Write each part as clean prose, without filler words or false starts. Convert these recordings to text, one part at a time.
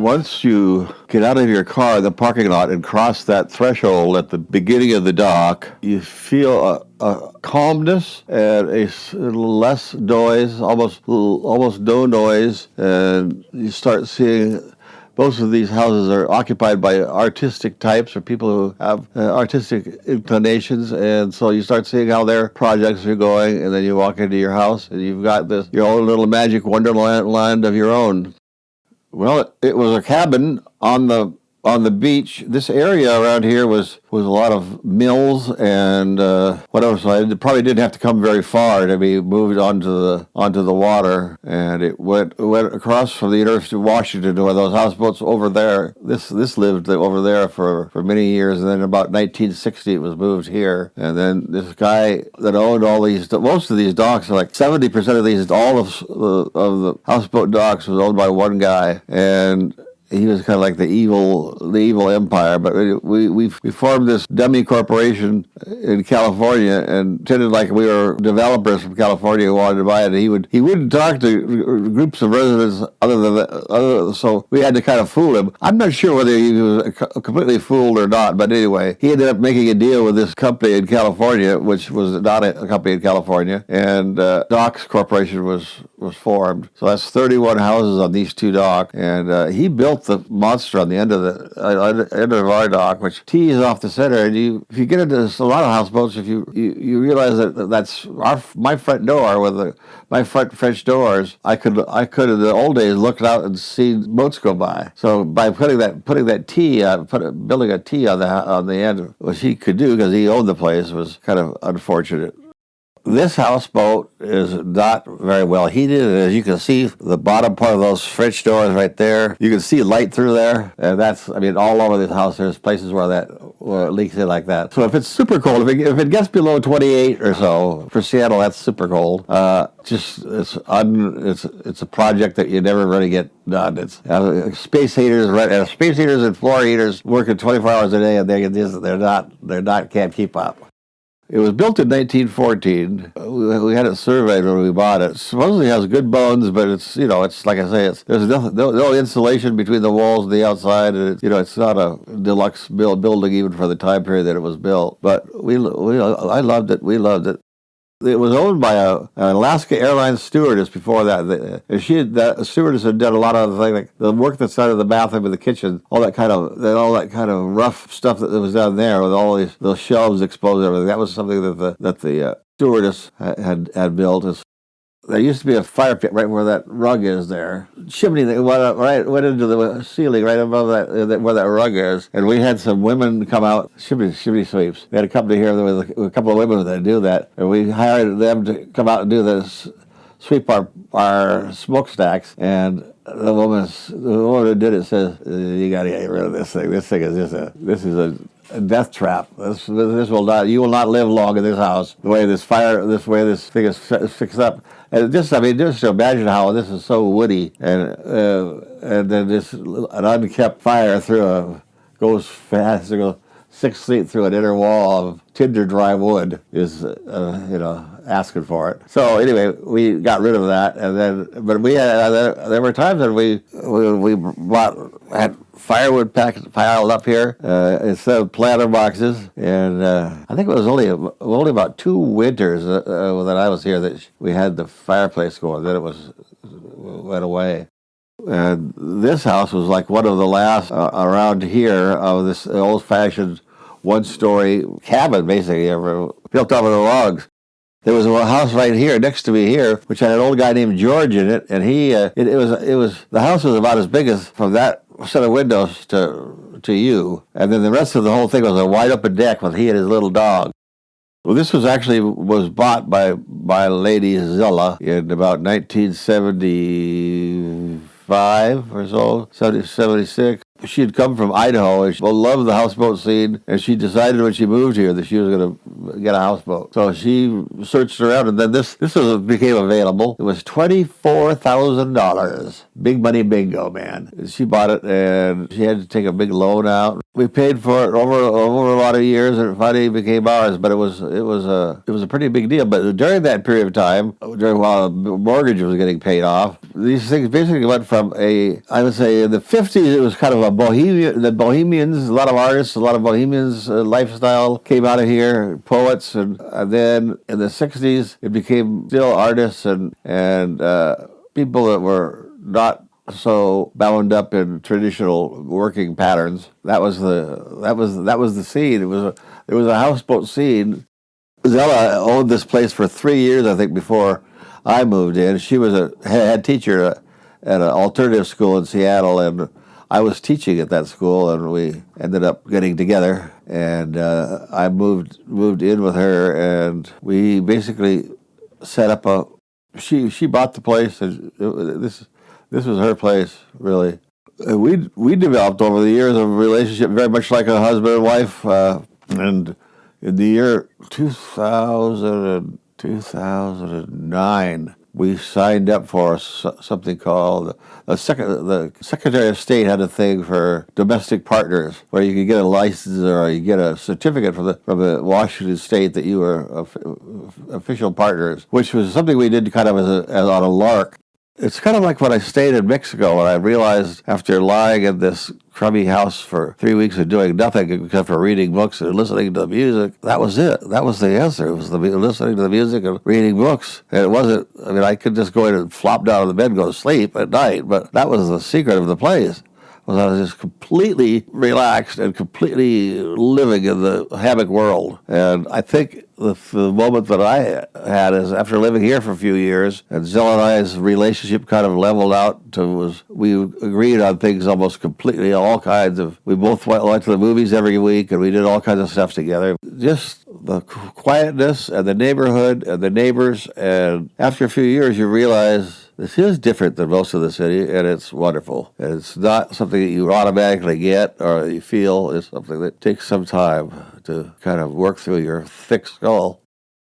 once you get out of your car in the parking lot and cross that threshold at the beginning of the dock, you feel a calmness and less noise, almost no noise, and you start seeing most of these houses are occupied by artistic types or people who have artistic inclinations, and so you start seeing how their projects are going, and then you walk into your house and you've got your own little magic wonderland of your own. Well, it was a cabin on the beach. This area around here was a lot of mills and whatever. So it probably didn't have to come very far to be moved onto the water, and it went across from the University of Washington to where those houseboats over there. This lived over there for many years, and then about 1960 it was moved here. And then this guy that owned most of these docks, like 70% of these, all of the houseboat docks was owned by one guy, and he was kind of like the evil empire. But we formed this dummy corporation in California and pretended like we were developers from California who wanted to buy it. And he wouldn't talk to groups of residents other than that, so we had to kind of fool him. I'm not sure whether he was completely fooled or not, but anyway, he ended up making a deal with this company in California, which was not a company in California, and Docks Corporation was formed. So that's 31 houses on these two docks, and he built the monster on the end of our dock, which tees off the center. And if you get into a lot of houseboats, if you realize that's my front door with my front French doors, I could in the old days look out and see boats go by. So by putting that tee, building a tee on the end, which he could do because he owned the place, was kind of unfortunate. This houseboat is not very well heated, and as you can see, the bottom part of those French doors right there, you can see light through there, and all over this house, there's places where it leaks in like that. So if it's super cold, if it gets below 28 or so, for Seattle, that's super cold. It's a project that you never really get done. It's space heaters and floor heaters working 24 hours a day, and they can't keep up. It was built in 1914. We had it surveyed when we bought it. Supposedly it has good bones, but it's like I say, there's no insulation between the walls and the outside, and it's not a deluxe building even for the time period that it was built. But I loved it. We loved it. It was owned by an Alaska Airlines stewardess before that. The stewardess had done a lot of things, like the work that's done in the bathroom and the kitchen, all that kind of rough stuff that was down there with all those shelves exposed and everything. That was something that the stewardess had built. There used to be a fire pit right where that rug is there. Chimney that went into the ceiling right above that where that rug is. And we had some women come out, chimney sweeps. We had a company here with a couple of women that do that. And we hired them to come out and do this, sweep our smokestacks. And the woman who did it says, "You got to get rid of this thing. This thing is this is a death trap. This will not. You will not live long in this house. The way this thing is fixed up." And just to imagine how this is so woody, and then just an unkept fire goes fast to go 6 feet through an inner wall of tinder dry wood is asking for it. So anyway, we got rid of that, but there were times that we had firewood piled up here instead of planter boxes, and I think it was only about 2 winters that I was here that we had the fireplace going. Then it went away. And this house was like one of the last around here of this old-fashioned one-story cabin, basically, built out of the logs. There was a house right here next to me here, which had an old guy named George in it, and the house was about as big as from that set of windows to you, and then the rest of the whole thing was a wide open deck with he and his little dog. Well, this was bought by Lady Zilla in about 1975 or so, 76. She had come from Idaho, and she loved the houseboat scene, and she decided when she moved here that she was going to get a houseboat. So she searched around, and then this became available. It was $24,000. Big money bingo, man. She bought it, and she had to take a big loan out. We paid for it over a lot of years, and it finally became ours. But it was a pretty big deal. But during that period of time, while the mortgage was getting paid off, these things basically went from I would say in the 50s, it was kind of the Bohemians, a lot of artists, a lot of Bohemians lifestyle came out of here, poets, and then in the 60s, it became still artists and people that were not so bound up in traditional working patterns. That was the scene. It was a houseboat scene. Zella owned this place for 3 years, I think, before I moved in. She was a head teacher at an alternative school in Seattle, and I was teaching at that school, and we ended up getting together. And I moved in with her, and we basically set up a. She bought the place, and this was her place, really. We developed over the years a relationship very much like a husband and wife, and in the year 2009, we signed up for something called the Secretary of State had a thing for domestic partners, where you could get a license or you get a certificate from the Washington State that you were official partners, which was something we did kind of as on a lark. It's kind of like when I stayed in Mexico, and I realized after lying in this crummy house for 3 weeks and doing nothing except for reading books and listening to the music, that was it. That was the answer. It was listening to the music and reading books. And it wasn't, I mean, I could just go in and flop down on the bed and go to sleep at night, but that was the secret of the place. I was just completely relaxed and completely living in the hammock world. And I think the moment that I had is after living here for a few years, and Zella and I's relationship kind of leveled out we agreed on things almost completely, all kinds of, we both went to the movies every week, and we did all kinds of stuff together. Just the quietness and the neighborhood and the neighbors, and after a few years you realize this is different than most of the city, and it's wonderful. And it's not something that you automatically get or you feel. It's something that takes some time to kind of work through your thick skull.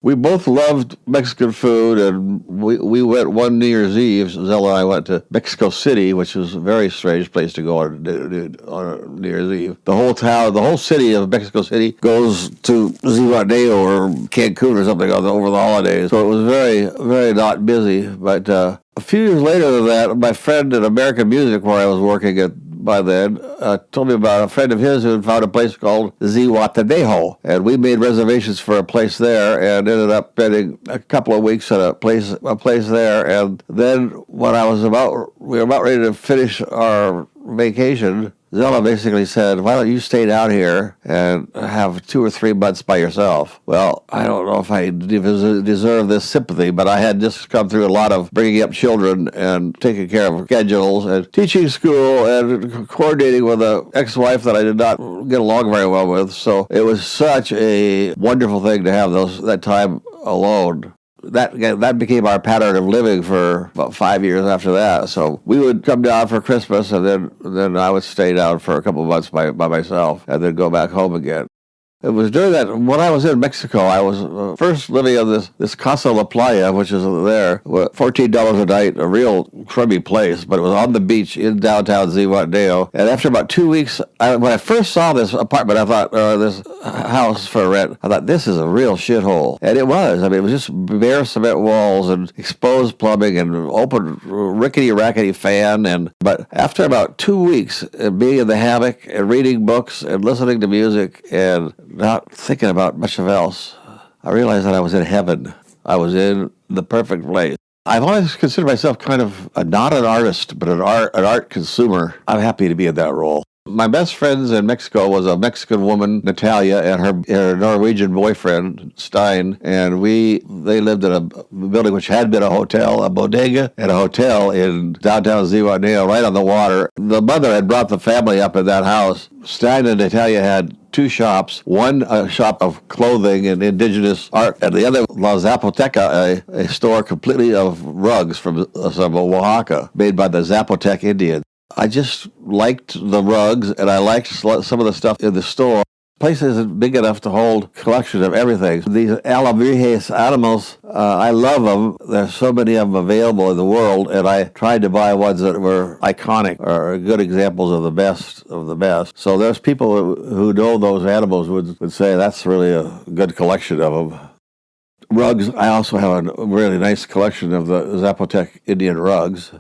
We both loved Mexican food, and we went one New Year's Eve. Zella and I went to Mexico City, which was a very strange place to go on New Year's Eve. The whole city of Mexico City goes to Zihuatanejo or Cancun or something over the holidays. So it was very, very not busy. But a few years later than that, my friend at American Music, where I was working at by then, told me about a friend of his who had found a place called Zihuatanejo. And we made reservations for a place there and ended up spending a couple of weeks at a place there. And then when we were about ready to finish our vacation, Zella basically said, why don't you stay down here and have 2 or 3 months by yourself? Well, I don't know if I deserve this sympathy, but I had just come through a lot of bringing up children and taking care of schedules and teaching school and coordinating with an ex-wife that I did not get along very well with. So it was such a wonderful thing to have that time alone. That became our pattern of living for about 5 years after that. So we would come down for Christmas, and then I would stay down for a couple of months by myself, and then go back home again. It was during that, when I was in Mexico, I was first living in this Casa La Playa, which is there, $14 a night, a real crummy place, but it was on the beach in downtown Zihuatanejo. And after about 2 weeks, when I first saw this apartment, I thought, this house for rent, I thought, this is a real shithole. And it was. I mean, it was just bare cement walls and exposed plumbing and open rickety-rackety fan. But after about 2 weeks, being in the hammock and reading books and listening to music and not thinking about much else, I realized that I was in heaven. I was in the perfect place. I've always considered myself kind of not an artist, but an art consumer. I'm happy to be in that role. My best friends in Mexico was a Mexican woman, Natalia, and her Norwegian boyfriend, Stein, and they lived in a building which had been a hotel, a bodega, and a hotel in downtown Zihuatanejo, right on the water. The mother had brought the family up in that house. Stein and Natalia had 2 shops, one a shop of clothing and indigenous art, and the other La Zapoteca, a store completely of rugs from Oaxaca, made by the Zapotec Indians. I just liked the rugs, and I liked some of the stuff in the store. The place isn't big enough to hold a collection of everything. These alebrijes animals, I love them. There's so many of them available in the world, and I tried to buy ones that were iconic or good examples of the best of the best. So there's people who know those animals would say that's really a good collection of them. Rugs, I also have a really nice collection of the Zapotec Indian rugs.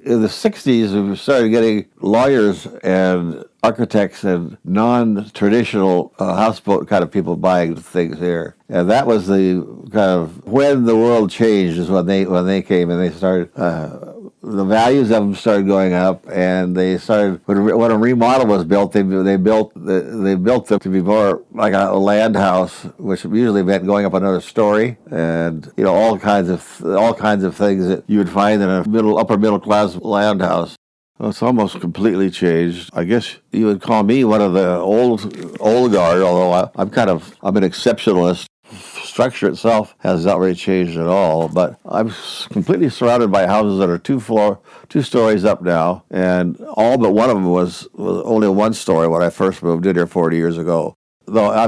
in the 60s, we started getting lawyers and architects and non-traditional houseboat kind of people buying things here. And that was the kind of when the world changed is when they came and they started, the values of them started going up, and they started, when a remodel was built, they built them to be more like a land house, which usually meant going up another story, and all kinds of things that you would find in a upper middle class land house. Well, it's almost completely changed. I guess you would call me one of the old guard, although I'm an exceptionalist. Structure itself has not really changed at all, but I'm completely surrounded by houses that are two stories up now, and all but one of them was only one story when I first moved in here 40 years ago. Though I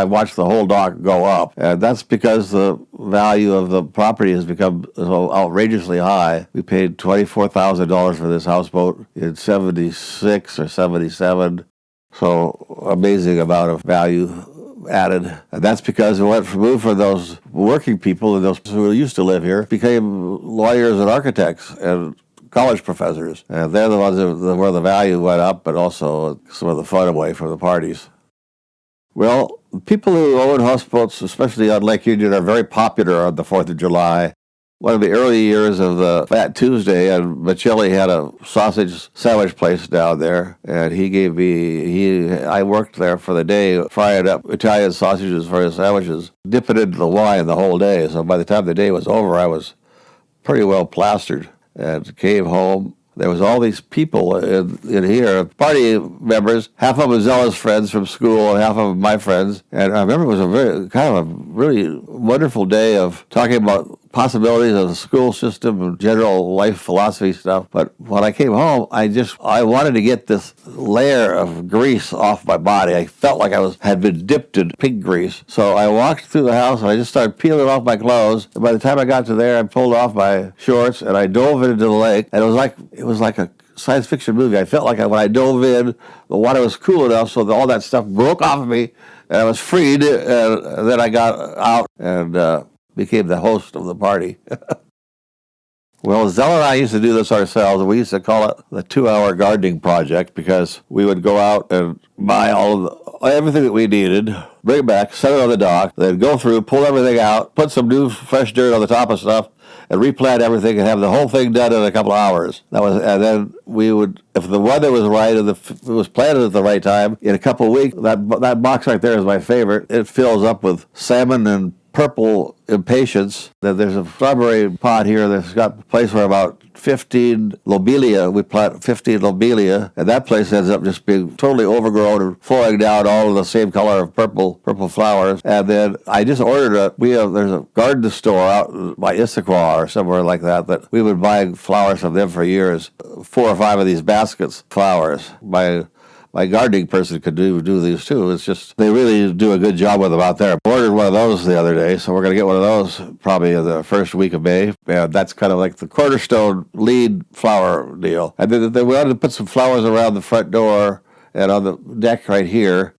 watched the whole dock go up, and that's because the value of the property has become so outrageously high. We paid $24,000 for this houseboat in '76 or '77, so amazing amount of value added. And that's because it moved from those working people and those who used to live here became lawyers and architects and college professors. And they're the ones where the value went up, but also some of the fun away from the parties. Well, people who own houseboats, especially on Lake Union, are very popular on the 4th of July. One of the early years of the Fat Tuesday, and Michelli had a sausage sandwich place down there, and I worked there for the day, frying up Italian sausages for his sandwiches, dipping into the wine the whole day. So by the time the day was over, I was pretty well plastered, and came home. There was all these people in here, party members, half of them Zella's friends from school, and half of them my friends. And I remember it was a really wonderful day of talking about possibilities of the school system and general life philosophy stuff. But when I came home, I wanted to get this layer of grease off my body. I felt like I had been dipped in pig grease. So I walked through the house and I just started peeling off my clothes. And by the time I got to there, I pulled off my shorts and I dove into the lake. And it was like a science fiction movie. I felt like when I dove in, the water was cool enough so that all that stuff broke off of me and I was freed. And then I got out and became the host of the party. Well, Zella and I used to do this ourselves, and we used to call it the 2-hour gardening project because we would go out and buy everything that we needed, bring it back, set it on the dock, then go through, pull everything out, put some new fresh dirt on the top of stuff, and replant everything and have the whole thing done in a couple of hours. And then we would, if the weather was right and it was planted at the right time, in a couple of weeks, that box right there is my favorite. It fills up with salmon and purple impatiens. There's a strawberry pot here that's got a place where about 15 lobelia, we plant 15 lobelia, and that place ends up just being totally overgrown and flowing down all of the same color of purple flowers. And then I just ordered there's a garden store out by Issaquah or somewhere like that we would buy flowers from them for years. 4 or 5 of these baskets, flowers. My gardening person could do these too. It's just, they really do a good job with them out there. I ordered one of those the other day, so we're going to get one of those probably in the first week of May. And that's kind of like the cornerstone lead flower deal. And then we wanted to put some flowers around the front door and on the deck right here.